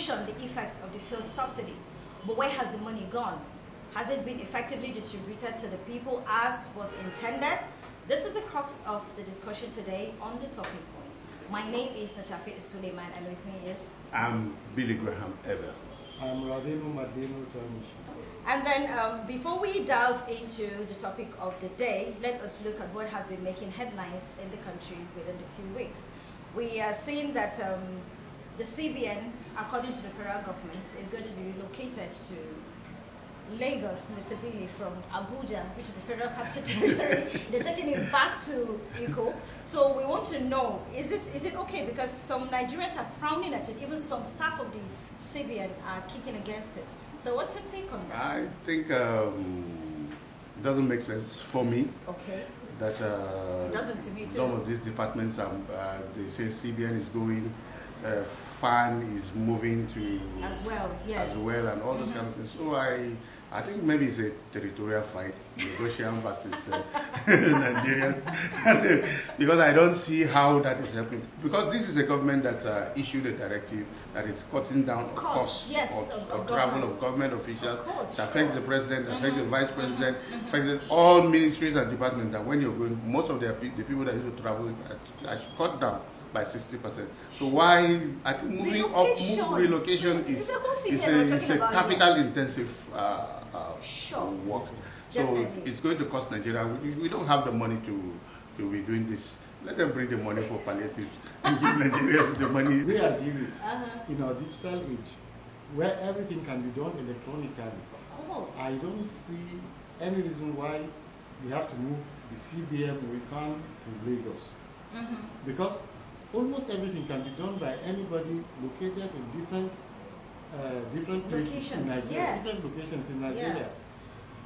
cushion the effects of the fuel subsidy. But where has the money gone? Has it been effectively distributed to the people as was intended? This is the crux of the discussion today on the talking point. My name is Nachafi Suleiman, and with me is... I'm Billy Graham Ever. I'm Radeno Madeno Tamishi. And then before we delve into the topic of the day, let us look at what has been making headlines in the country within a few weeks. We are seeing that the CBN, according to the federal government, is going to be relocated to Lagos, Mr. Billy, from Abuja, which is the federal capital territory. They're taking it back to Iko. So we want to know, is it okay? Because some Nigerians are frowning at it. Even some staff of the CBN are kicking against it. So what's your take on that? I think it doesn't make sense for me. Okay. That it doesn't to me too. Some of these departments, they say CBN is going, FAN is moving to as well, yes, as well, and all those kind of things. So I think maybe it's a territorial fight, Russian versus Nigerian, because I don't see how that is helping. Because this is a government that issued a directive that is cutting down costs yes, of travel of government officials. That affects the president, affects the vice president, affects all ministries and departments. And when you're going, most of the people that used to travel are cut down by 60%. So why I think relocation is a capital intensive work. So it's going to cost Nigeria. We don't have the money to be doing this. Let them bring the money for palliative and give Nigerians the money. We are living in our digital age where everything can be done electronically. Of course. I don't see any reason why we have to move the CBN we can to Lagos. Because almost everything can be done by anybody located in different places in Nigeria, different locations in Nigeria.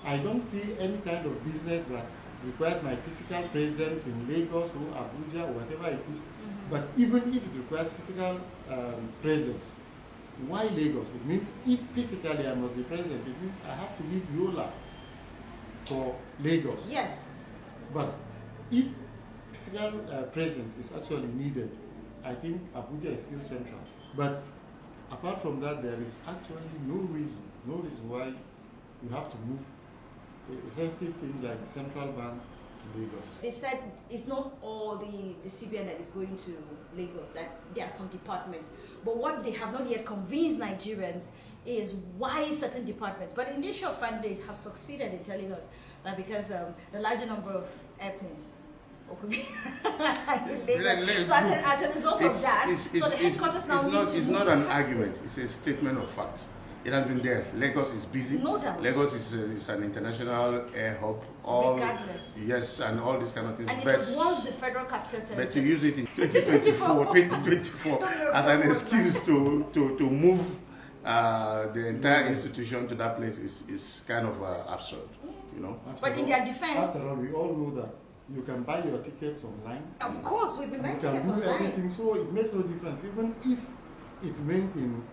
I don't see any kind of business that requires my physical presence in Lagos or Abuja or whatever it is. But even if it requires physical presence, why Lagos? It means if physically I must be present, it means I have to leave Yola for Lagos. Yes. But if physical presence is actually needed, I think Abuja is still central. But apart from that, there is actually no reason why you have to move a sensitive thing like the central bank to Lagos. They said it's not all the CBN that is going to Lagos, that there are some departments. But what they have not yet convinced Nigerians is why certain departments. But the initial fan base have succeeded in telling us that because the larger number of airplanes. So as a result of that, so the headquarters now it's not an argument, it's a statement of fact. It has been there. Lagos is busy. No doubt. Lagos is an international air hub. Regardless. Yes, and all these kind of things. And it was once the federal capital territory. But to use it in 2024 as an excuse to move the entire institution to that place is kind of absurd, you know. But in their defense, after all, we all know that you can buy your tickets online. Of course, we've been buying tickets online. You can do everything, so it makes no difference. Even if it remains in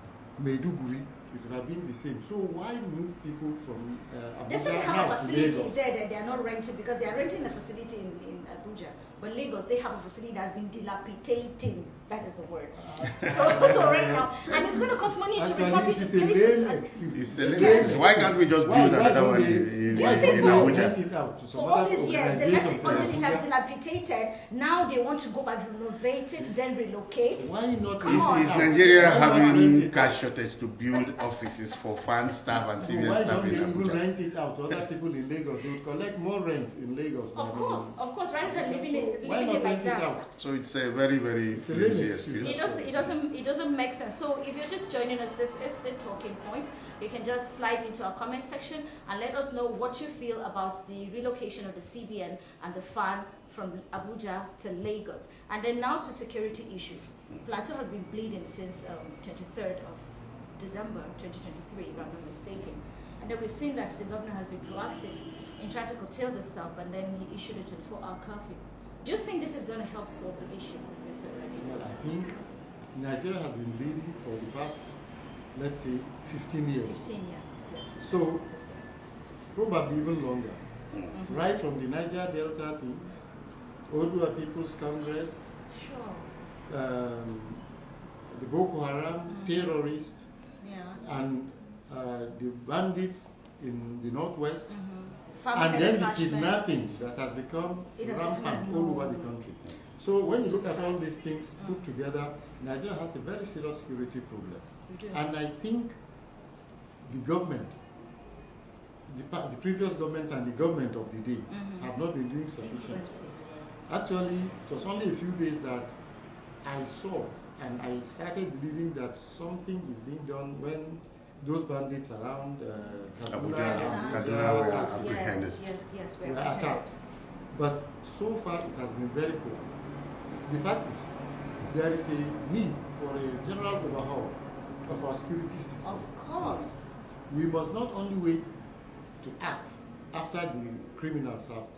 Maiduguri, it would have been the same. So why move people from Abuja? They say they have a facility there that they are not renting because they are renting a facility in Abuja. But Lagos, they have a facility that has been dilapidating. That is the word. So right now, and it's going to cost money to refurbish the places. Why can't we just build another one in Abuja? For all these years, the left budget has dilapidated. Now they want to go back, renovate it, then relocate. Why not? Is Nigeria having cash shortage to build offices for fan staff and civil staff in Abuja? Why don't they even rent it out to other people in Lagos? They would collect more rent in Lagos. Of course, rather than living it like that. So it's a very, very flimsy excuse. It doesn't make sense. So if you're just joining us, this is the talking point. You can just slide into our comment section and let us know what you feel about the relocation of the CBN and the FAN from Abuja to Lagos. And then now to security issues. Plateau has been bleeding since 23rd of December 2023, if I'm not mistaken. And then we've seen that the governor has been proactive in trying to curtail the stuff, and then he issued a 24-hour curfew. Do you think this is going to help solve the issue, Mr. Reddy? Well, I think Nigeria has been bleeding for the past, let's say, 15 years. 15 years, yes. So, probably even longer. Right from the Niger Delta thing, Odua People's Congress, Sure. The Boko Haram, terrorists, and the bandits in the northwest, Family and then the flashbang. kidnapping that has become rampant all over the country. So when you look at all these things put together, Nigeria has a very serious security problem. And I think the government, the previous governments and the government of the day have not been doing sufficient. Actually, it was only a few days that I saw and I started believing that something is being done when those bandits around Kaduna were apprehended. Were attacked. But so far it has been very poor. The fact is, there is a need for a general overhaul of our security system. Of course. We must not only wait to act after the criminals have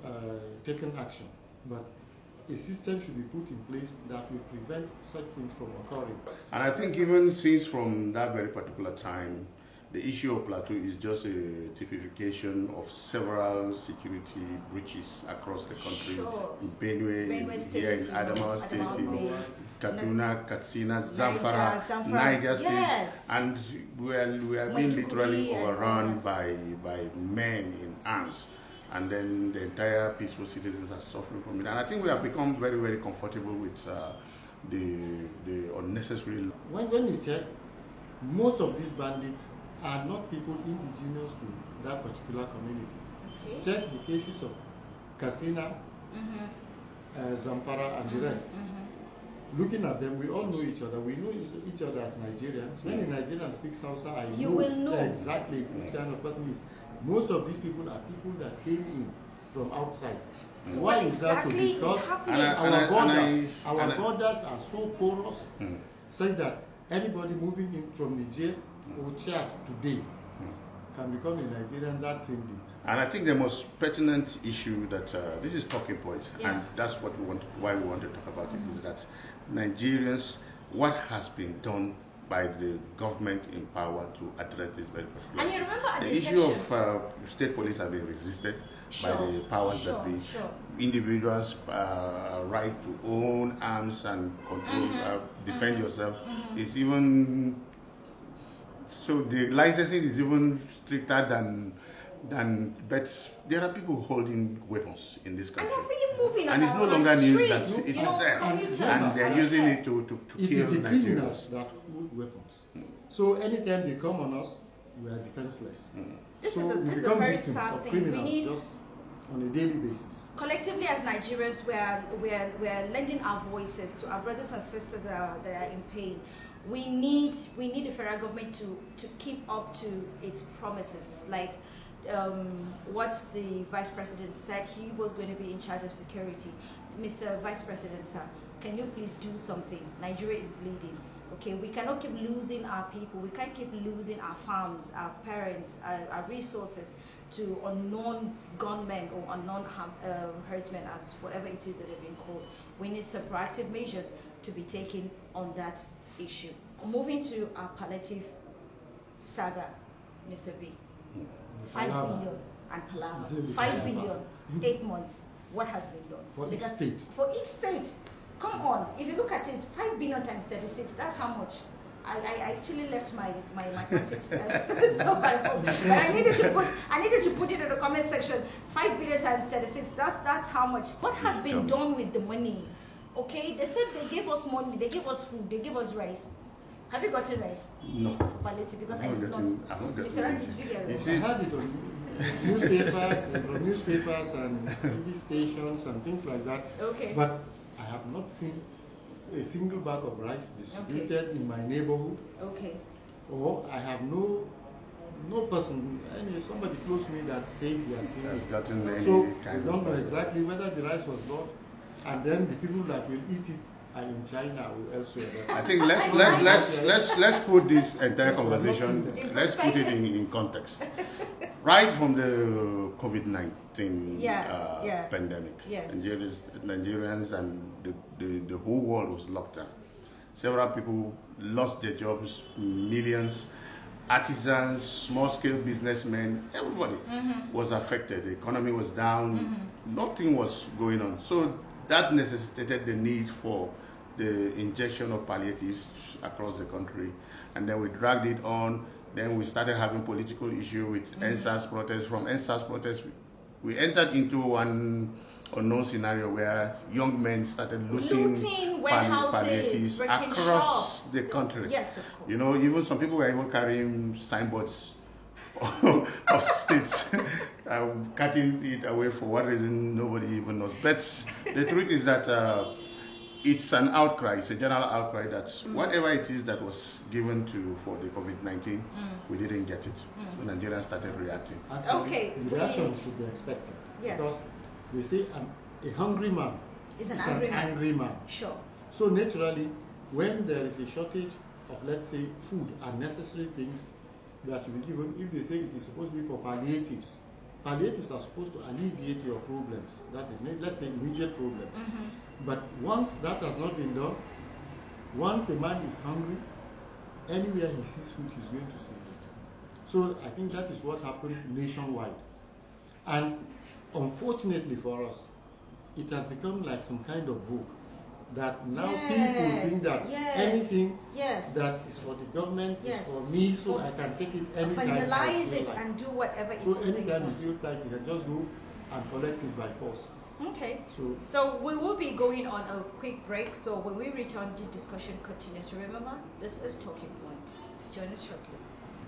taken action, but a system should be put in place that will prevent such things from occurring. And I think even since from that very particular time, the issue of plateau is just a typification of several security breaches across the country. Sure. In Benue, here in Adamawa State, in Kaduna, Katsina, Zamfara, Niger State, and we are being literally overrun by men in arms. And then the entire peaceful citizens are suffering from it. And I think we have become very, very comfortable with the unnecessary. When you check, most of these bandits are not people indigenous to that particular community. Okay. Check the cases of Katsina, Zamfara, and the rest. Looking at them, we all know each other. We know each other as Nigerians. When a Nigerian speaks Hausa, I know exactly which kind of person he is. Most of these people are people that came in from outside. So why is that? Because our borders are so porous, such that anybody moving in from Niger or Chad today can become a Nigerian that same day. And I think the most pertinent issue that this is talking point, and that's what we want. Why we want to talk about it is that Nigerians, what has been done by the government in power to address this very particular and you remember at the issue of state police have been resisted by the powers that be. Individuals' right to own arms and control, defend yourself is even so. The licensing is even stricter than. But there are people holding weapons in this country, and they're really moving, and it's no longer news that it's there, and they're using it to it kill is the Nigerians. criminals that hold weapons. So anytime they come on us, we are defenseless. This so is we a become very victims sad of thing. criminals just on a daily basis. Collectively as Nigerians, we are lending our voices to our brothers and sisters that are in pain. We need the federal government to keep up to its promises, like what the Vice President said. He was going to be in charge of security. Mr. Vice President, sir, can you please do something? Nigeria is bleeding. Okay, we cannot keep losing our people. We can't keep losing our farms, our parents, our resources to unknown gunmen or unknown herdsmen, as whatever it is that they've been called. We need some proactive measures to be taken on that issue. Moving to our palliative saga, Mr. B. 5 billion and Pallaver. 5 billion, 8 months. What has been done? For each state. For each state. Come on. If you look at it, 5 billion times 36, that's how much? I actually left my mathematics stuff at home. But I needed to put it in the comment section. 5 billion times 36, that's how much. What has been done with the money? Okay, they said they gave us money, they gave us food, they gave us rice. Have you gotten rice? No. Palliative, because I did not. Mr. Randy, did you get rice? I had it on newspapers and TV stations and things like that. Okay. But I have not seen a single bag of rice distributed in my neighborhood. Okay. Or I have no person, somebody close to me that said he has seen it. Gotten any so kind we don't know of exactly whether the rice was bought, and then the people that will eat it are in China or elsewhere. I think let's put this entire conversation, let's put it in context. Right from the COVID-19 pandemic, Nigerians and the whole world was locked down. Several people lost their jobs, millions. Artisans, small-scale businessmen, everybody was affected. The economy was down. Nothing was going on. So that necessitated the need for the injection of palliatives across the country. And then we dragged it on Then we started having political issue with NSAS protests. From NSAS protests, we entered into one unknown scenario where young men started looting palliatives across the country. Yes, of course. You know, even some people were even carrying signboards of states, cutting it away for what reason nobody even knows. But the truth is that it's an outcry, it's a general outcry that whatever it is that was given for the COVID-19, we didn't get it. So Nigerians started reacting. Actually, the reaction should be expected. Yes. Because they say a hungry man is an angry man. Sure. So naturally, when there is a shortage of, let's say, food and necessary things that should be given, if they say it is supposed to be for palliatives, palliatives are supposed to alleviate your problems. That is, let's say, immediate problems. But once that has not been done, once a man is hungry, anywhere he sees food, he's going to seize it. So I think that is what happened nationwide. And unfortunately for us, it has become like some kind of vogue that now people think that anything that is for the government is for me, so I can take it anytime. Vandalize it and do whatever it is. So anytime it feels like you can just go and collect it by force. Okay. So we will be going on a quick break. So when we return, the discussion continues. Remember, this is Talking Point. Join us shortly.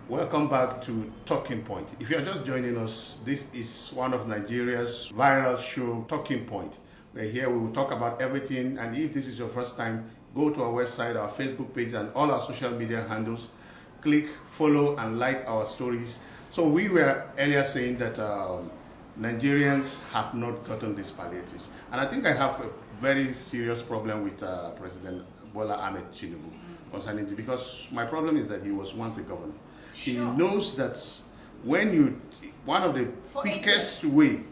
Welcome back to Talking Point. If you're just joining us, this is one of Nigeria's viral show, Talking Point. We're here, we will talk about everything, and if this is your first time, go to our website, our Facebook page, and all our social media handles. Click, follow, and like our stories. So we were earlier saying that Nigerians have not gotten these palliatives. And I think I have a very serious problem with President Bola Ahmed Tinubu concerning it, because my problem is that he was once a governor. He knows that one of the quickest way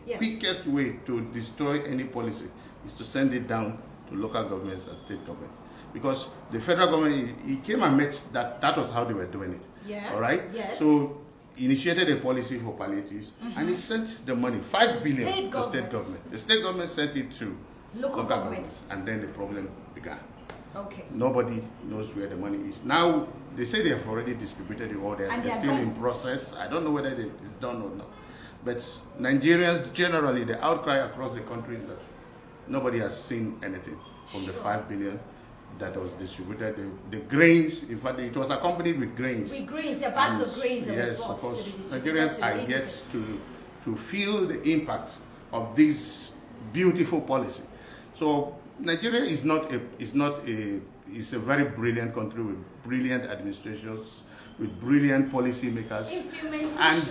to destroy any policy is to send it down to local governments and state governments. Because the federal government, he came and met that was how they were doing it. Yes. All right? Yes. So initiated a policy for palliatives and he sent the money, 5 billion to state government. The state government sent it to local governments, and then the problem began. Okay. Nobody knows where the money is. Now, they say they have already distributed it all. They're still in process. I don't know whether it's done or not. But Nigerians, generally, the outcry across the country is that nobody has seen anything from the 5 billion that was distributed. The grains, in fact, it was accompanied with grains. With grains, bags of grains that yes, of course. Nigerians are yet to feel the impact of this beautiful policy. So Nigeria is a very brilliant country with brilliant administrations, with brilliant policy makers. And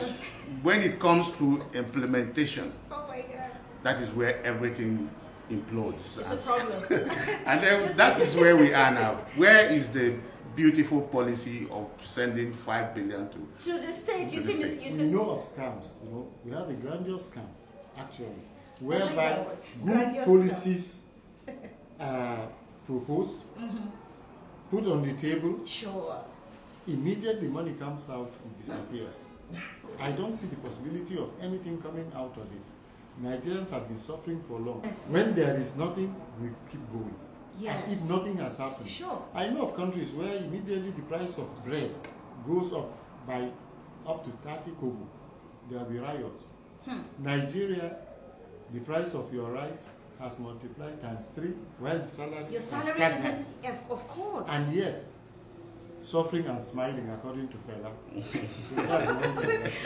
when it comes to implementation, oh my God, that is where everything implodes. It's a problem. And then that is where we are now. Where is the beautiful policy of sending 5 billion to the states? We know of scams. You know, we have a grandiose scam, actually, whereby good policies proposed, put on the table. Sure. Immediately money comes out, it disappears. I don't see the possibility of anything coming out of it. Nigerians have been suffering for long. Yes. When there is nothing, we keep going. Yes. As if nothing has happened. Sure. I know of countries where immediately the price of bread goes up by up to 30 kobo. There will be riots. Nigeria, the price of your rice has multiplied times 3, while the salary your has salary stagnant. of course. And yet, suffering and smiling, according to Fela.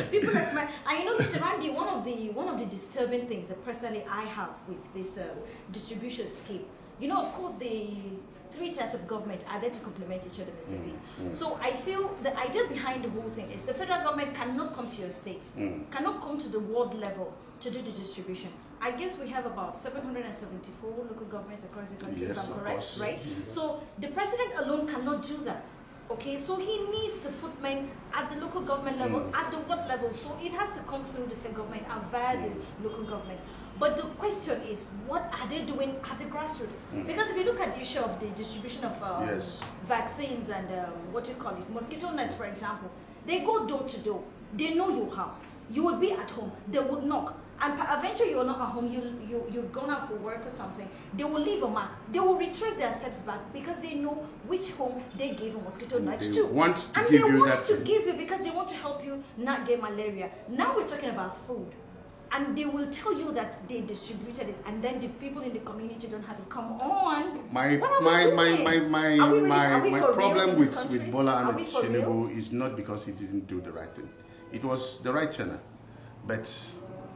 People are smiling. And you know, Mr. Randy, one of the disturbing things that personally I have with this distribution scheme, you know, of course, the 3 tiers of government are there to complement each other, Mr. B. So I feel the idea behind the whole thing is the federal government cannot come to your state, cannot come to the ward level to do the distribution. I guess we have about 774 local governments across the country, if I'm correct, right? So the president alone cannot do that. Okay, so he needs the footmen at the local government level, at the ward level. So it has to come through the state government and via the local government. But the question is, what are they doing at the grassroots? Because if you look at the issue of the distribution of vaccines and mosquito nets, for example, they go door to door. They know your house. You will be at home. They would knock. And eventually you're not at home, you've gone out for work or something. They will leave a mark. They will retrace their steps back because they know which home they gave a mosquito net to. They want to give you because they want to help you not get malaria. Now we're talking about food. And they will tell you that they distributed it, and then the people in the community don't have it. Come on. My problem with Bola Ahmed Tinubu is not because he didn't do the right thing. It was the right channel. But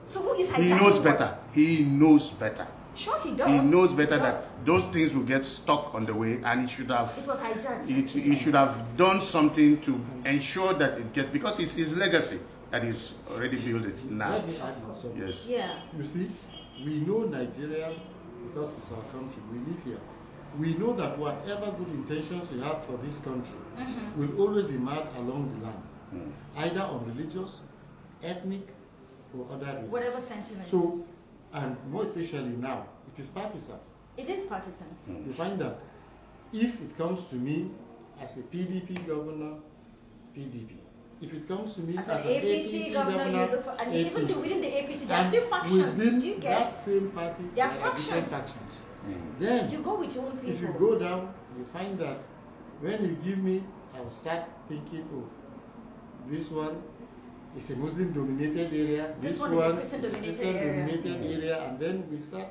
so who is he knows better. He knows better. Sure, he does. He knows better that those things will get stuck on the way, and he should have. It was hijacked. He should have done something to ensure that it gets, because it's his legacy that is already building now. Let me add something. Yes. Yeah. You see, we know Nigeria, because it's our country, we live here. We know that whatever good intentions we have for this country will always emerge along the line, either on religious, ethnic, or other reasons. Whatever sentiment. So, and more especially now, it is partisan. It is partisan. You find that if it comes to me as a PDP governor, PDP. If it comes to me as an APC governor, you look for, and APC. Even within the APC, there are still factions. Within Do you get? that same party, there are different factions. Then you go with your own people. If you go down, you find that when you give me, I will start thinking, oh, this one is a Muslim-dominated area. This one is a Christian-dominated area, and then we start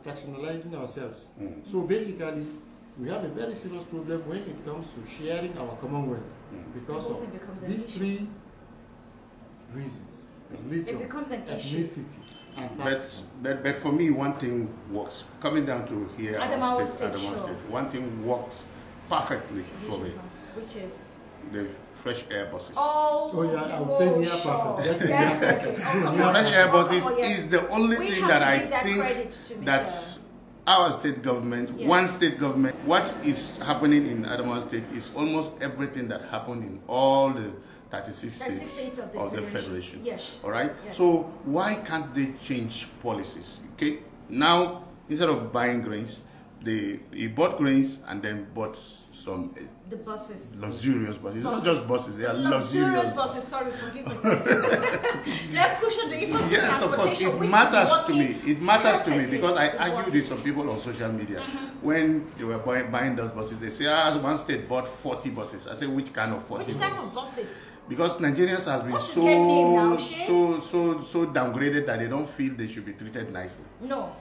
fractionalizing ourselves. So basically, we have a very serious problem when it comes to sharing our commonwealth because of these three reasons: religion, ethnicity, and but for me, one thing works. Coming down to here, Adamawa State, one thing works perfectly for me. Which is the fresh air buses. Oh yeah, I would say near perfect. Fresh air buses is the only thing that I think that our state government, one state government, what is happening in Adamawa State is almost everything that happened in all the 36 states of the Federation. Yes. All right? Yes. So why can't they change policies? Okay? Now, instead of buying grains, they bought grains and then bought some the buses, luxurious buses. Not just buses, they are luxurious buses. Sorry, forgive me. Just cushion the infrastructure. Yes, of course. It matters to me. It matters to me because I argued with some people on social media when they were buying those buses. They say, one state bought 40 buses. I say, which kind of 40 buses? Which type of buses? Because Nigerians has been so downgraded that they don't feel they should be treated nicely. No.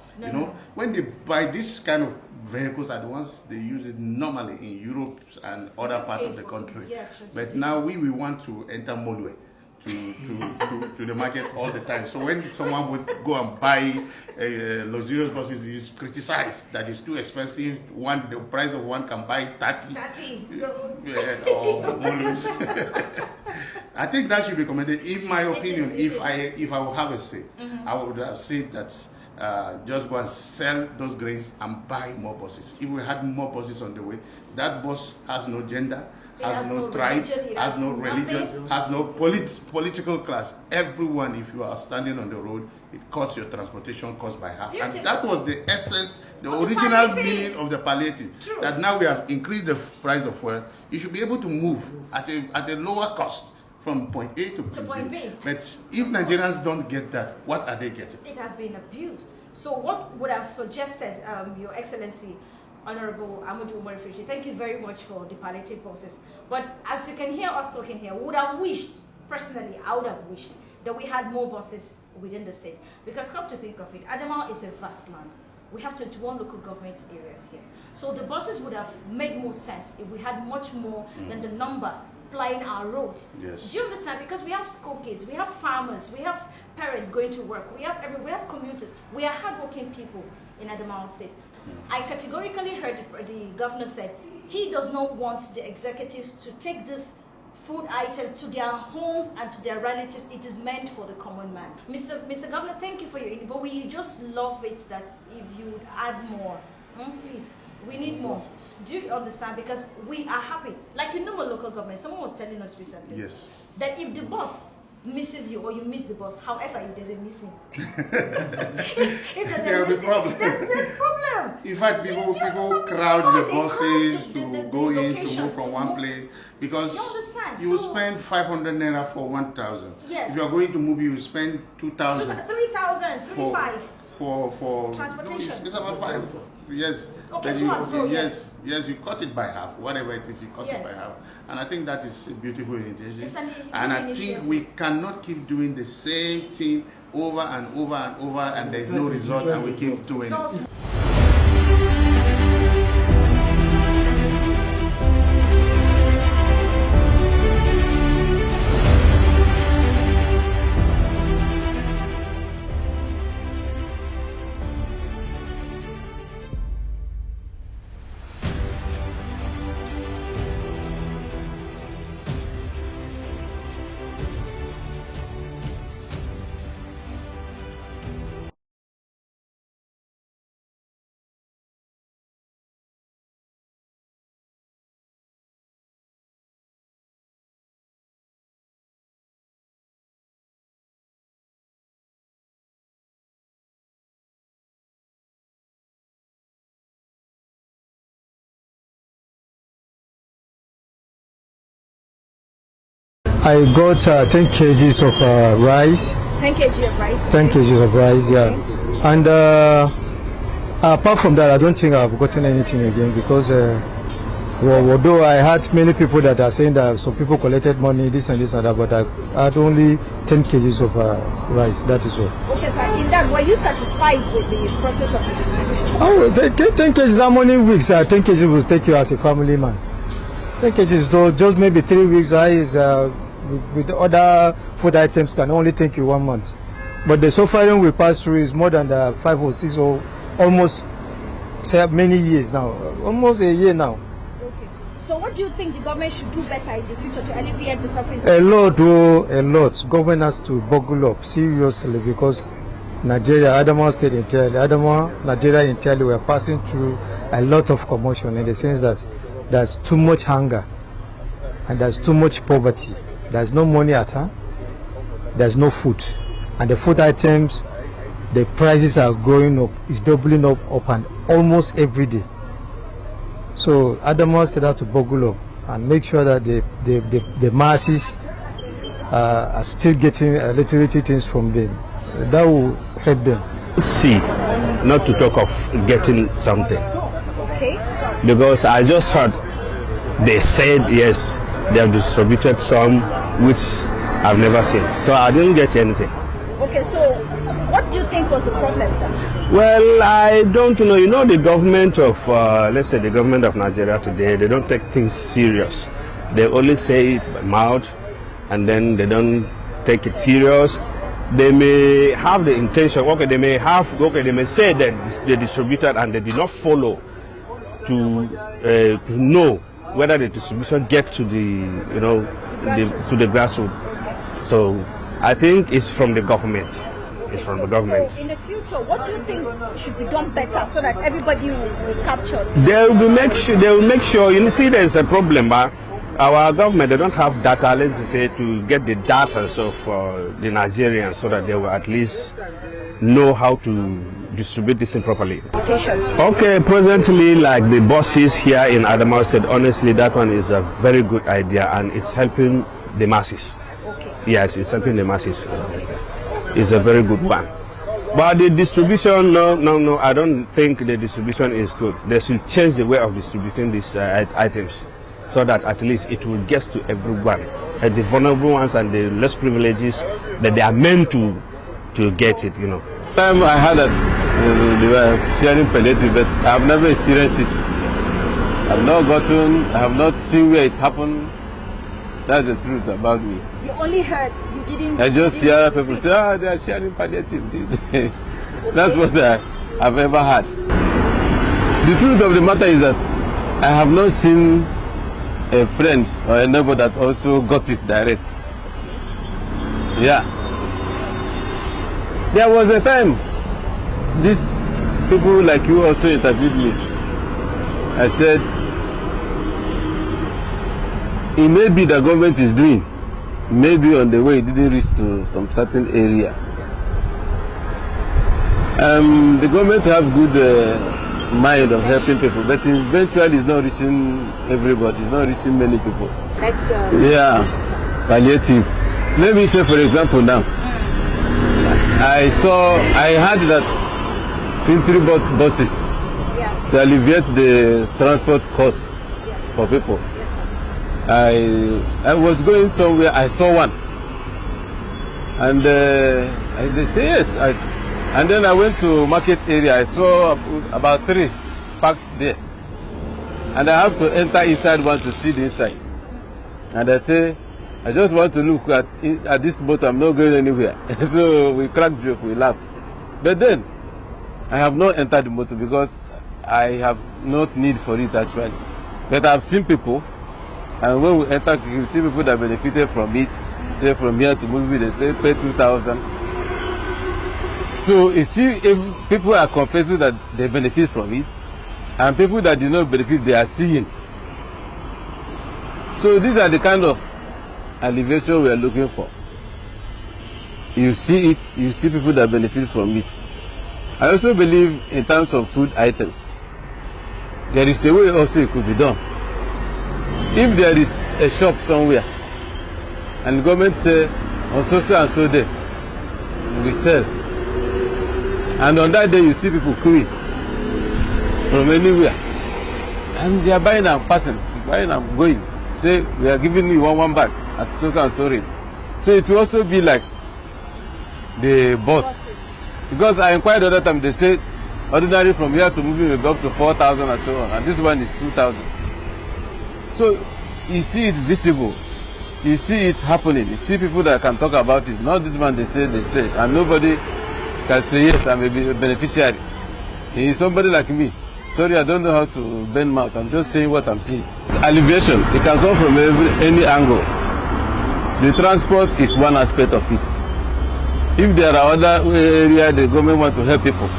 When they buy this kind of vehicles are the ones they use it normally in Europe and other parts of the country. But now we want to enter Molwe to the market all the time. So when someone would go and buy luxurious buses, it's criticized that it's too expensive. The price of one can buy 30. Or Molwes. I think that should be commended. In my opinion, if I would have a say, I would have said that just go and sell those grains and buy more buses. If we had more buses on the way, that bus has no gender, has no tribe, has no religion, has no political class. Everyone, if you are standing on the road, it cuts your transportation cost by half. And that was the essence, the original meaning of the palliative. True. That now we have increased the price of fuel. You should be able to move at a lower cost from point A to point B. But if Nigerians don't get that, what are they getting? It has been abused. So what would have suggested, Your Excellency, Honorable Amadou Umar Frishi, thank you very much for the palliative process. But as you can hear us talking here, would have wished, personally, I would have wished that we had more buses within the state. Because come to think of it, Adamawa is a vast land. We have 21 local government areas here. So the buses would have made more sense if we had much more than the number plying our roads. Yes. Do you understand? Because we have school kids, we have farmers, we have parents going to work, we have commuters, we are hardworking people in Adamawa State. I categorically heard the governor say he does not want the executives to take these food items to their homes and to their relatives. It is meant for the common man. Mr. Governor, thank you for your input. We just love it that if you would add more, please. We need more. Do you understand? Because we are happy. Like in Numan local government, someone was telling us recently yes, that if the bus misses you or you miss the bus. However, if there's a missing, there will be problem. There's problem. In fact, people crowd the buses to go in to move from one place because you will spend 500 naira for 1,000. Yes. If you are going to move, you will spend 2,000. 3,000, 3,500. For transportation. It's about 5. Yes. Okay, yes, you cut it by half. Whatever it is, you cut it by half. And I think that is a beautiful initiative. And I think we cannot keep doing the same thing over and over and over, and there is no result, and we keep doing it. I got 10 kgs of rice. 10 kg of rice? 10 kgs of rice, yeah. Okay. And apart from that, I don't think I've gotten anything again because although I had many people that are saying that some people collected money, this and that, but I had only 10 kgs of rice, that is all. Okay, sir. In that, were you satisfied with the process of the distribution? Oh, 10 kgs, how many weeks 10 kgs will take you as a family man? 10 kgs, though, just maybe 3 weeks is with other food items can only take you 1 month. But the suffering we pass through is more than 5 or 6 or almost many years now, almost a year now. Okay. So what do you think the government should do better in the future to alleviate the suffering? A lot. Government has to buckle up seriously because Nigeria, Adamawa state entirely, Adamawa, Nigeria entirely, we are passing through a lot of commotion in the sense that there's too much hunger and there's too much poverty. There's no money at hand, there's no food, and the food items, the prices are growing up, it's doubling up and almost every day. So Adamawa state have to buckle up and make sure that the masses are still getting little things from them. That will help them. See, not to talk of getting something. Okay. Because I just heard they said yes, they have distributed some which I've never seen. So I didn't get anything. Okay, so what do you think was the problem, sir? Well, I don't know. You know, the government of, let's say the government of Nigeria today, they don't take things serious. They only say it by mouth and then they don't take it serious. They may have the intention, they may say that they distributed and they did not follow to know whether the distribution get to the to the grassroots. So I think it's from the government. It's from the government. So in the future, what do you think should be done better so that everybody will capture? They will make sure. You see, there's a problem. Our government, they don't have data, let's say, to get the data of the Nigerians so that they will at least know how to distribute this thing properly. Okay, presently, like the buses here in Adamawa State, honestly, that one is a very good idea and it's helping the masses. Okay. Yes, it's helping the masses. It's a very good one. But the distribution, no, I don't think the distribution is good. They should change the way of distributing these items so that at least it will get to everyone, and the vulnerable ones and the less privileges that they are meant to get it, Time I heard that they were sharing palliative, but I have never experienced it. I have not seen where it happened. That's the truth about me. You only heard, you didn't. I just hear people say, they are sharing palliative. That's what I've ever heard. The truth of the matter is that I have not seen a friend or a neighbor that also got it direct. Yeah. There was a time these people like you also interviewed me. I said, it may be the government is doing, maybe on the way it didn't reach to some certain area. The government have good mind of helping people, but eventually it's not reaching everybody, it's not reaching many people. That's yeah, palliative. Let me say, for example, now I heard that infantry buses to alleviate the transport costs for people. I was going somewhere, I saw one, and they say yes. And then I went to market area. I saw about 3 parked there, and I have to enter inside one to see the inside. And I say, I just want to look at this boat. I'm not going anywhere. So we cracked joke, we laughed. But then I have not entered the motor because I have not need for it actually. But I've seen people, and when we enter, you see people that benefited from it. Say from here to movie, they pay 2,000. So you see, if people are confessing that they benefit from it, and people that do not benefit, they are seeing. So these are the kind of alleviation we are looking for. You see it, you see people that benefit from it. I also believe in terms of food items, there is a way also it could be done. If there is a shop somewhere, and the government say on so and so day, we sell. And on that day you see people queuing from anywhere. And they are buying and passing, buying and going. Say, we are giving you one bag at so and so rate. So it will also be like the boss. Because I inquired the other time, they said ordinary from here to moving will go up to 4,000 and so on. And this one is 2,000. So you see it visible. You see it happening. You see people that can talk about it. Not this man, they say. And nobody can say, yes, I'm a beneficiary. He is somebody like me. Sorry, I don't know how to bend mouth. I'm just saying what I'm seeing. Alleviation, it can come from any angle. The transport is one aspect of it. If there are other areas the government wants to help people,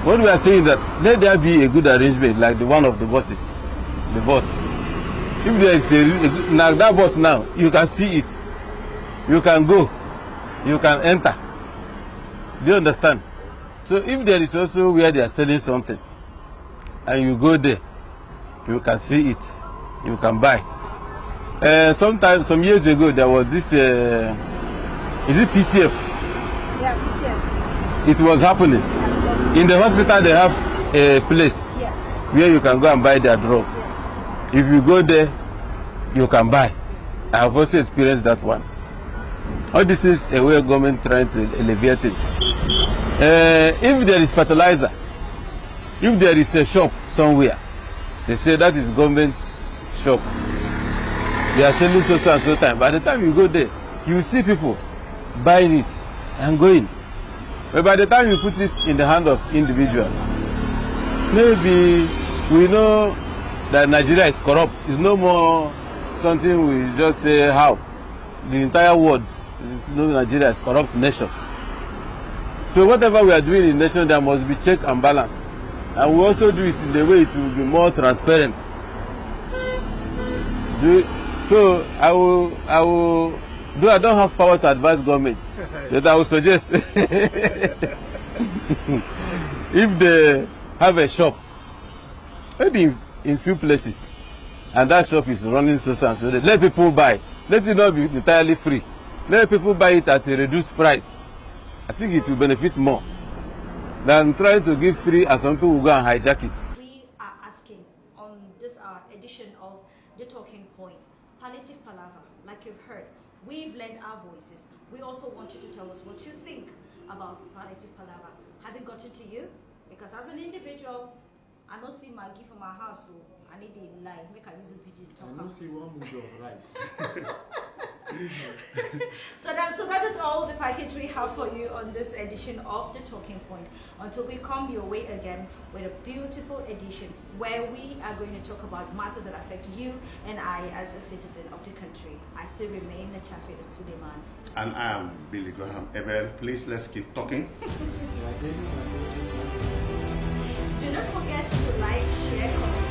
what we are saying is that let there be a good arrangement like the one of the buses. The bus. If there is now that bus now, you can see it. You can go. You can enter. Do you understand? So if there is also where they are selling something, and you go there, you can see it. You can buy. Some years ago, there was this. Is it PTF? Yeah, PTF. It was happening. In the hospital, they have a place where you can go and buy their drug. If you go there, you can buy. I have also experienced that one. All this is a way of government trying to alleviate this. If there is fertilizer, if there is a shop somewhere, they say that is government shop. They are selling so and so time. By the time you go there, you see people buying it and going. But by the time you put it in the hand of individuals, maybe we know that Nigeria is corrupt. It's no more something we just say how. The entire world knows Nigeria is a corrupt nation. So whatever we are doing in the nation, there must be check and balance. And we also do it in the way it will be more transparent. So I don't have power to advise government, but I would suggest if they have a shop, maybe in few places, and that shop is running so and so, let people buy. Let it not be entirely free. Let people buy it at a reduced price. I think it will benefit more than trying to give free and some people will go and hijack it. We are asking on this edition of The Talking Point, Palliative Pallaver, like you've heard, we've lent our voices. We also want you to tell us what you think about Palliative Pallaver. Has it gotten to you? Because as an individual, I don't see Maggie from my house, so I need a line. Make I use a video to talk. I don't see one mood of rice. So that is all the package we have for you on this edition of The Talking Point. Until we come your way again with a beautiful edition where we are going to talk about matters that affect you and I as a citizen of the country. I still remain Nachafe Suleiman. And I am Billy Graham Ebel. Please, let's keep talking. Do not forget to like, share, comment.